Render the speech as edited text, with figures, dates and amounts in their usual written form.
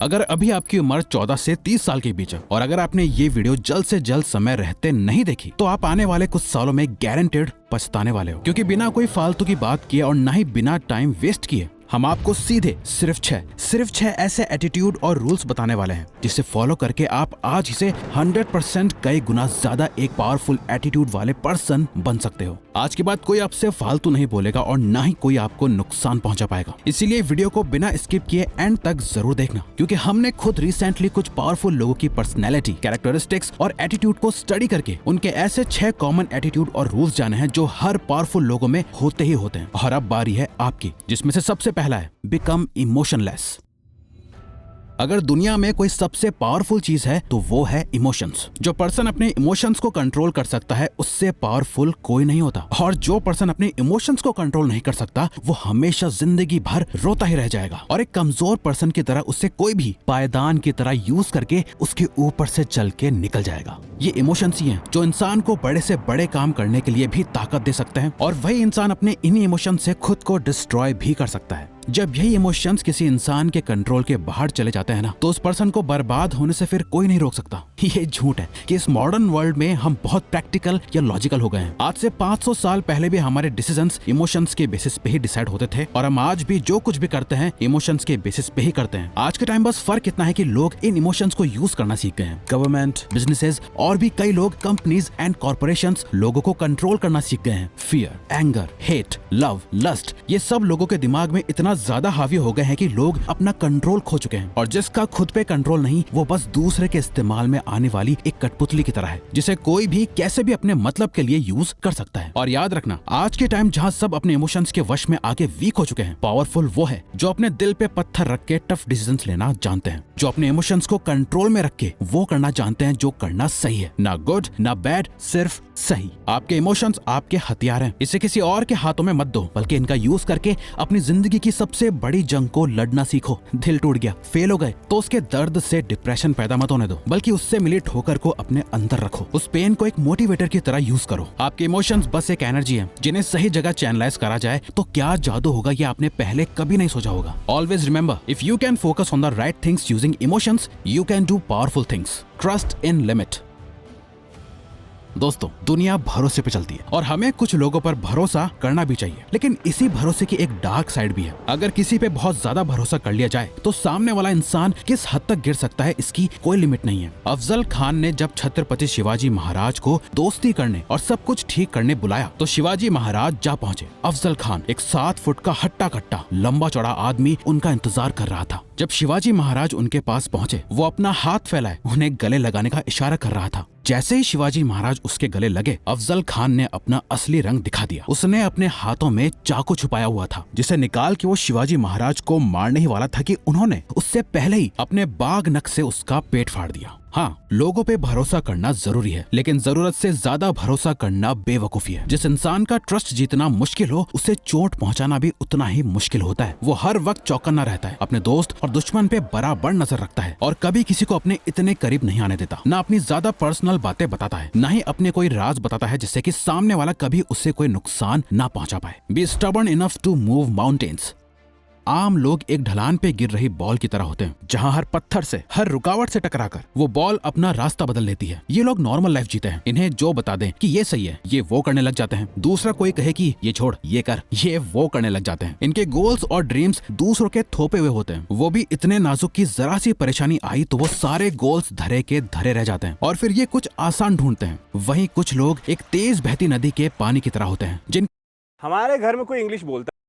अगर अभी आपकी उम्र 14 से 30 साल के बीच है और अगर आपने ये वीडियो जल्द से जल्द समय रहते नहीं देखी तो आप आने वाले कुछ सालों में गारंटेड पछताने वाले हो, क्योंकि बिना कोई फालतू की बात किए और ना ही बिना टाइम वेस्ट किए हम आपको सीधे सिर्फ छह ऐसे एटीट्यूड और रूल्स बताने वाले हैं जिसे फॉलो करके आप आज ही से 100% कई गुना ज्यादा एक पावरफुल एटीट्यूड वाले पर्सन बन सकते हो। आज के बाद कोई आपसे फालतू नहीं बोलेगा और ना ही कोई आपको नुकसान पहुंचा पाएगा। इसीलिए वीडियो को बिना स्किप किए एंड तक जरूर देखना, क्योंकि हमने खुद रिसेंटली कुछ पावरफुल लोगों की पर्सनैलिटी, कैरेक्टरिस्टिक्स और एटीट्यूड को स्टडी करके उनके ऐसे 6 कॉमन एटीट्यूड और रूल्स जाने हैं जो हर पावरफुल लोगों में होते ही होते हैं। और अब बारी है आपकी, जिसमें से सबसे पहला है बिकम इमोशनलेस। अगर दुनिया में कोई सबसे पावरफुल चीज है तो वो है इमोशंस। जो पर्सन अपने इमोशंस को कंट्रोल कर सकता है उससे पावरफुल कोई नहीं होता, और जो पर्सन अपने इमोशंस को कंट्रोल नहीं कर सकता वो हमेशा जिंदगी भर रोता ही रह जाएगा। और एक कमजोर पर्सन की तरह उससे कोई भी पायदान की तरह यूज करके उसके ऊपर से चल के निकल जाएगा। ये इमोशंस ही हैं जो इंसान को बड़े से बड़े काम करने के लिए भी ताकत दे सकते हैं, और वही इंसान अपने इन्हीं इमोशन से खुद को डिस्ट्रॉय भी कर सकता है। जब यही इमोशंस किसी इंसान के कंट्रोल के बाहर चले जाते हैं ना, तो उस पर्सन को बर्बाद होने से फिर कोई नहीं रोक सकता। ये झूठ है कि इस मॉडर्न वर्ल्ड में हम बहुत प्रैक्टिकल या लॉजिकल हो गए हैं। आज से 500 साल पहले भी हमारे डिसीजंस इमोशंस के बेसिस पे ही डिसाइड होते थे, और हम आज भी जो कुछ भी करते हैं इमोशंस के बेसिस पे ही करते हैं। आज के टाइम बस फर्क इतना है कि लोग इन इमोशंस को यूज करना सीख गए हैं। गवर्नमेंट, बिजनेसेस और भी कई लोग, कंपनीज एंड कॉर्पोरेशंस लोगों को कंट्रोल करना सीख गए हैं। Fear, anger, hate, love, lust, ये सब लोगों के दिमाग में इतना ज्यादा हावी हो गए हैं कि लोग अपना कंट्रोल खो चुके हैं। और जिसका खुद पे कंट्रोल नहीं, वो बस दूसरे के इस्तेमाल में आने वाली एक कठपुतली की तरह है, जिसे कोई भी कैसे भी अपने मतलब के लिए यूज कर सकता है। और याद रखना, आज के टाइम जहाँ सब अपने इमोशंस के वश में आके वीक हो चुके हैं, पावरफुल वो है जो अपने दिल पे पत्थर रख के टफ डिसीजंस लेना जानते हैं, जो अपने इमोशंस को कंट्रोल में रख के वो करना जानते हैं जो करना सही है, ना गुड ना बैड, सिर्फ सही। आपके इमोशंस आपके हथियार हैं, इसे किसी और के हाथों में मत दो, बल्कि इनका यूज करके अपनी जिंदगी की सबसे बड़ी जंग को लड़ना सीखो। दिल टूट गया, फेल हो गए, तो उसके दर्द से डिप्रेशन पैदा मत होने दो, बल्कि उससे मिली ठोकर को अपने अंदर रखो। उस पेन को एक मोटिवेटर की तरह यूज करो। आपके इमोशंस बस एक एनर्जी है, जिन्हें सही जगह चैनलाइज करा जाए तो क्या जादू होगा ये आपने पहले कभी नहीं सोचा होगा। Always remember, if you can focus on the right things using emotions, you can do powerful things. Trust in limit. दोस्तों, दुनिया भरोसे पे चलती है और हमें कुछ लोगों पर भरोसा करना भी चाहिए, लेकिन इसी भरोसे की एक डार्क साइड भी है। अगर किसी पे बहुत ज्यादा भरोसा कर लिया जाए तो सामने वाला इंसान किस हद तक गिर सकता है इसकी कोई लिमिट नहीं है। अफजल खान ने जब छत्रपति शिवाजी महाराज को दोस्ती करने और सब कुछ ठीक करने बुलाया तो शिवाजी महाराज जा पहुंचे। अफजल खान, एक 7 फुट का हट्टा कट्टा लंबा चौड़ा आदमी, उनका इंतजार कर रहा था। जब शिवाजी महाराज उनके पास पहुंचे, वो अपना हाथ फैलाए उन्हें गले लगाने का इशारा कर रहा था। जैसे ही शिवाजी महाराज उसके गले लगे, अफजल खान ने अपना असली रंग दिखा दिया। उसने अपने हाथों में चाकू छुपाया हुआ था, जिसे निकाल के वो शिवाजी महाराज को मारने ही वाला था कि उन्होंने उससे पहले ही अपने बाघ नख से उसका पेट फाड़ दिया। हाँ, लोगों पे भरोसा करना जरूरी है, लेकिन जरूरत से ज्यादा भरोसा करना बेवकूफी है। जिस इंसान का ट्रस्ट जीतना मुश्किल हो, उसे चोट पहुंचाना भी उतना ही मुश्किल होता है। वो हर वक्त चौकन्ना रहता है, अपने दोस्त और दुश्मन पे बराबर नजर रखता है, और कभी किसी को अपने इतने करीब नहीं आने देता। ना अपनी ज्यादा पर्सनल बातें बताता है, ना ही अपने कोई राज बताता है जिससे कि सामने वाला कभी उससे कोई नुकसान ना पहुंचा पाए। Be stubborn enough to move mountains. आम लोग एक ढलान पे गिर रही बॉल की तरह होते हैं, जहां हर पत्थर से, हर रुकावट से टकराकर वो बॉल अपना रास्ता बदल लेती है। ये लोग नॉर्मल लाइफ जीते हैं। इन्हें जो बता दें कि ये सही है, ये वो करने लग जाते हैं। दूसरा कोई कहे कि ये छोड़, ये कर, ये वो करने लग जाते हैं। इनके गोल्स और ड्रीम्स दूसरों के थोपे हुए होते हैं। वो भी इतने नाजुक कि जरा सी परेशानी आई तो वो सारे गोल्स धरे के धरे रह जाते हैं, और फिर ये कुछ आसान ढूंढते हैं। वहीं कुछ लोग एक तेज बहती नदी के पानी की तरह होते हैं, जिन हमारे घर में कोई इंग्लिश बोलता